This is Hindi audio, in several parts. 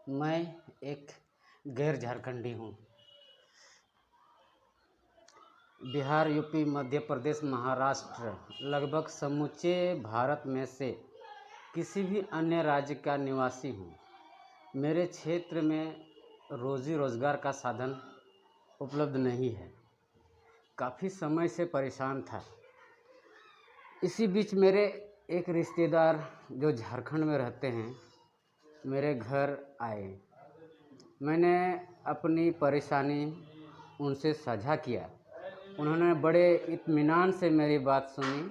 मैं एक गैर झारखंडी हूँ। बिहार, यूपी, मध्य प्रदेश, महाराष्ट्र लगभग समूचे भारत में से किसी भी अन्य राज्य का निवासी हूँ। मेरे क्षेत्र में रोज़ी रोज़गार का साधन उपलब्ध नहीं है। काफ़ी समय से परेशान था। इसी बीच मेरे एक रिश्तेदार जो झारखंड में रहते हैं मेरे घर आए। मैंने अपनी परेशानी उनसे साझा किया। उन्होंने बड़े इत्मीनान से मेरी बात सुनी,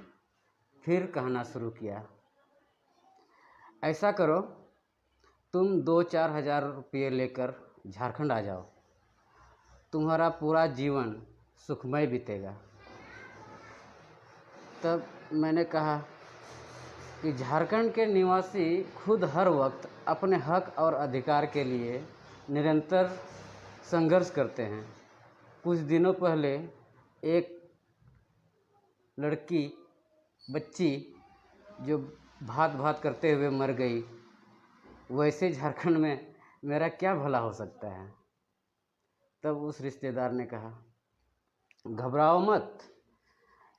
फिर कहना शुरू किया, ऐसा करो, तुम 2-4 हज़ार रुपये लेकर झारखंड आ जाओ, तुम्हारा पूरा जीवन सुखमय बीतेगा। तब मैंने कहा कि झारखंड के निवासी खुद हर वक्त अपने हक और अधिकार के लिए निरंतर संघर्ष करते हैं। कुछ दिनों पहले एक लड़की बच्ची जो भात भात करते हुए मर गई, वैसे झारखंड में मेरा क्या भला हो सकता है। तब उस रिश्तेदार ने कहा, घबराओ मत,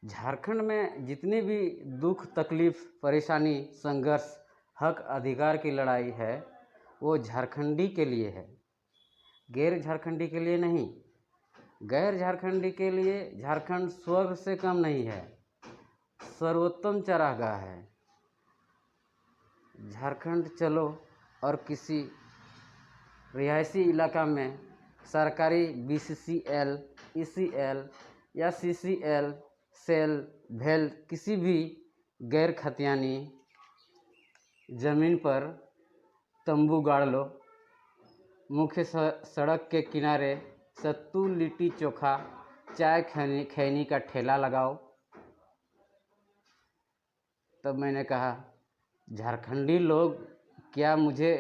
झारखंड में जितनी भी दुख तकलीफ़ परेशानी संघर्ष हक अधिकार की लड़ाई है वो झारखंडी के लिए है, गैर झारखंडी के लिए नहीं। गैर झारखंडी के लिए झारखंड स्वर्ग से कम नहीं है, सर्वोत्तम चरागाह है। झारखंड चलो और किसी रिहायशी इलाका में सरकारी BCCL, ECL या CCL, सेल, भेल किसी भी गैर खतियानी ज़मीन पर तंबू गाड़ लो। मुख्य सड़क के किनारे सत्तू लिट्टी चोखा चाय खैनी का ठेला लगाओ। तब मैंने कहा, झारखंडी लोग क्या मुझे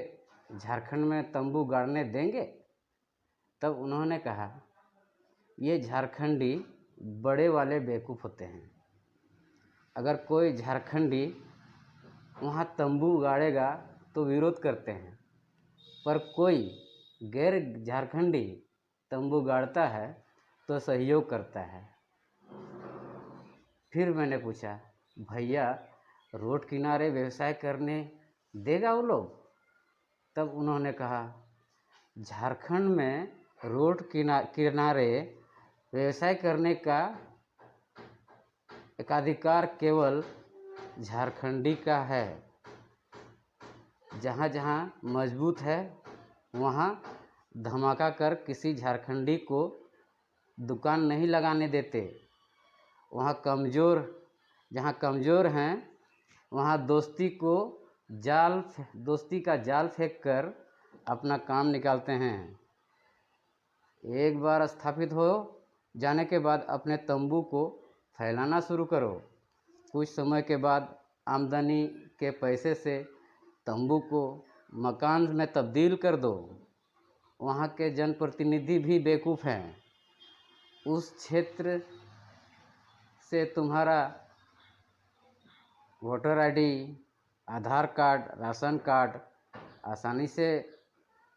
झारखंड में तंबू गाड़ने देंगे? तब उन्होंने कहा, ये झारखंडी बड़े वाले बेवकूफ़ होते हैं। अगर कोई झारखंडी वहाँ तंबू गाड़ेगा तो विरोध करते हैं, पर कोई गैर झारखंडी तंबू गाड़ता है तो सहयोग करता है। फिर मैंने पूछा, भैया रोड किनारे व्यवसाय करने देगा वो लोग? तब उन्होंने कहा, झारखंड में रोड किनारे व्यवसाय करने का एकाधिकार केवल झारखंडी का है। जहाँ जहाँ मजबूत है वहाँ धमाका कर किसी झारखंडी को दुकान नहीं लगाने देते। वहाँ जहाँ कमज़ोर हैं वहाँ दोस्ती का जाल फेंक कर अपना काम निकालते हैं। एक बार स्थापित हो जाने के बाद अपने तंबू को फैलाना शुरू करो। कुछ समय के बाद आमदनी के पैसे से तंबू को मकान में तब्दील कर दो। वहाँ के जनप्रतिनिधि भी बेवकूफ़ हैं। उस क्षेत्र से तुम्हारा वोटर ID, आधार कार्ड, राशन कार्ड आसानी से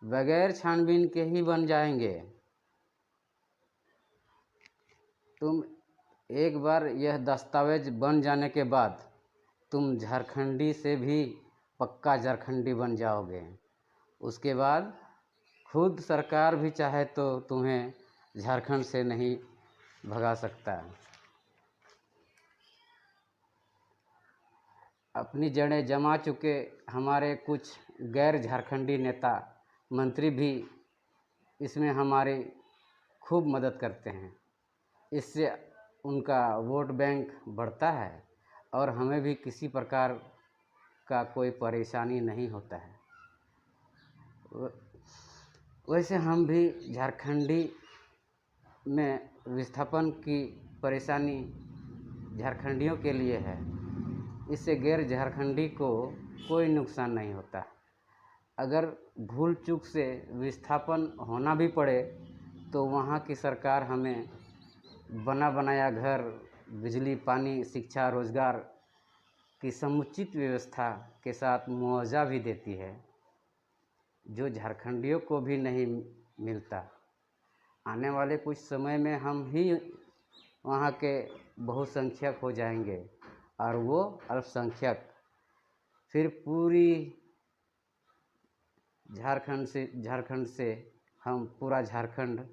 बगैर छानबीन के ही बन जाएंगे। तुम एक बार यह दस्तावेज बन जाने के बाद तुम झारखंडी से भी पक्का झारखंडी बन जाओगे। उसके बाद खुद सरकार भी चाहे तो तुम्हें झारखंड से नहीं भगा सकता। अपनी जड़ें जमा चुके हमारे कुछ गैर झारखंडी नेता मंत्री भी इसमें हमारी खूब मदद करते हैं। इससे उनका वोट बैंक बढ़ता है और हमें भी किसी प्रकार का कोई परेशानी नहीं होता है। वैसे हम भी झारखंडी में विस्थापन की परेशानी झारखंडियों के लिए है। इससे गैर झारखंडी को कोई नुकसान नहीं होता। अगर भूल चूक से विस्थापन होना भी पड़े तो वहाँ की सरकार हमें बना बनाया घर, बिजली, पानी, शिक्षा, रोजगार की समुचित व्यवस्था के साथ मुआवजा भी देती है। जो झारखंडियों को भी नहीं मिलता। आने वाले कुछ समय में हम ही वहाँ के बहुसंख्यक हो जाएंगे और वो अल्पसंख्यक। फिर पूरी झारखंड से हम पूरा झारखंड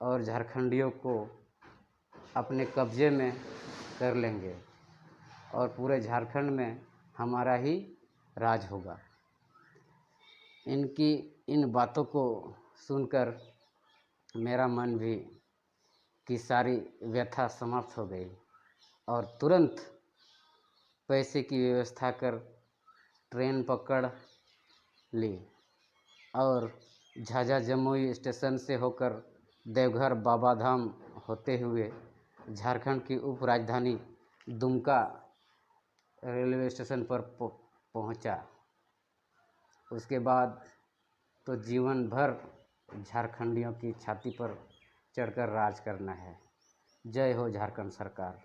और झारखंडियों को अपने कब्जे में कर लेंगे और पूरे झारखंड में हमारा ही राज होगा। इनकी इन बातों को सुनकर मेरा मन भी की सारी व्यथा समाप्त हो गई और तुरंत पैसे की व्यवस्था कर ट्रेन पकड़ ली और झाझा जमुई स्टेशन से होकर देवघर बाबा धाम होते हुए झारखंड की उप राजधानी दुमका रेलवे स्टेशन पर पहुंचा। उसके बाद तो जीवन भर झारखंडियों की छाती पर चढ़कर राज करना है। जय हो झारखंड सरकार।